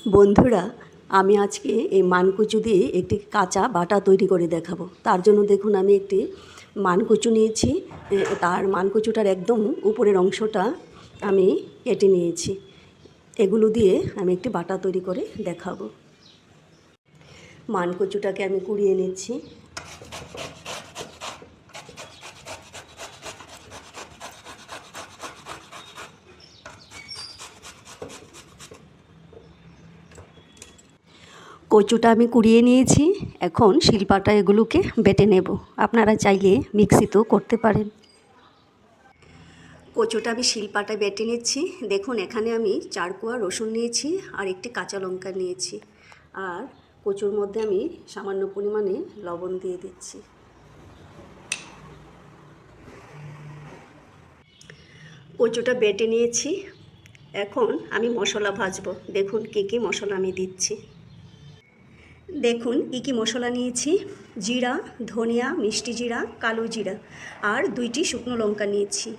বন্ধুরা, আমি আজকে এই মানকচু দিয়ে একটি কাঁচা বাটা তৈরি করে দেখাবো। তার জন্য দেখুন আমি একটি মানকচু নিয়েছি। তার মানকচুটার একদম উপরের অংশটা আমি কেটে নিয়েছি। এগুলো দিয়ে আমি একটি বাটা তৈরি করে দেখাবো। মানকচুটাকে আমি কুড়িয়ে নিচ্ছি। কচুটা আমি কুড়িয়ে নিয়েছি। এখন শিলপাটা এগুলোকে বেটে নেব। আপনারা চাইলে মিক্সিতেও করতে পারেন। কচুটা আমি শিলপাটায় বেটে নিচ্ছি। দেখুন এখানে আমি 4 কোয়া রসুন নিয়েছি আর একটি কাঁচা লঙ্কা নিয়েছি। আর কচুর মধ্যে আমি সামান্য পরিমাণে লবণ দিয়ে দিচ্ছি। কচুটা বেটে নিয়েছি। এখন আমি মশলা ভাজবো। দেখুন কী কী মশলা আমি দিচ্ছি। দেখুন কী মশলা নিয়েছি। জিরা, ধনিয়া, মিষ্টি জিরা, কালো জিরা আর 2টি শুকনো লঙ্কা নিয়েছি।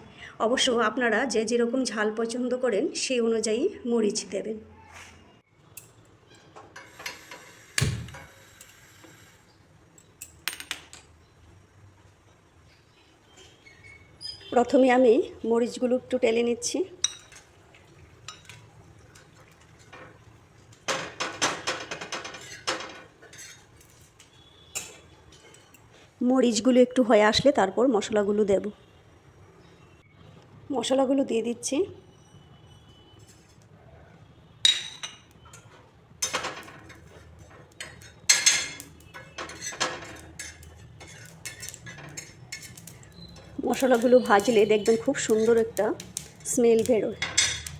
অবশ্য আপনারা যে যেরকম ঝাল পছন্দ করেন সেই অনুযায়ী মরিচ দেবেন। প্রথমে আমি মরিচগুলো একটু টেলে নিচ্ছি। মরিচগুলো একটু হয়ে আসলে তারপর মশলাগুলো দেব। মশলাগুলো দিয়ে দিচ্ছি। মশলাগুলো ভাজলে দেখবেন খুব সুন্দর একটা স্মেল বেরোয়।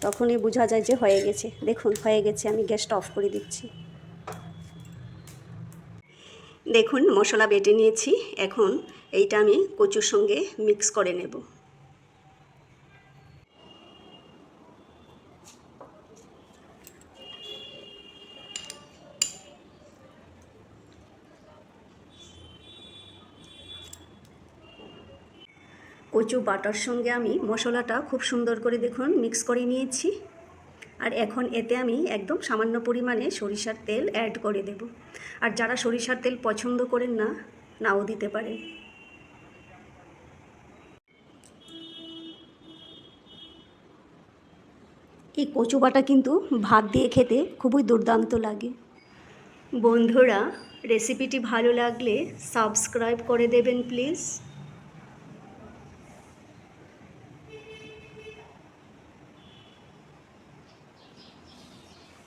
তখনই বোঝা যায় যে হয়ে গেছে। দেখুন হয়ে গেছে। আমি গ্যাসটা অফ করে দিচ্ছি। দেখুন মশলা বেটে নিয়েছি। এখন এইটা আমি কচুর সঙ্গে মিক্স করে নেব। কচু বাটার সঙ্গে আমি মশলাটা খুব সুন্দর করে দেখুন মিক্স করে নিয়েছি। আর এখন এতে আমি একদম সামান্য পরিমাণে সরিষার তেল অ্যাড করে দেব। আর যারা সরিষার তেল পছন্দ করেন না, নাও দিতে পারেন। এই কচু বাটা কিন্তু ভাত দিয়ে খেতে খুবই দুর্দান্ত লাগে। বন্ধুরা, রেসিপিটি ভালো লাগলে সাবস্ক্রাইব করে দেবেন প্লিজ।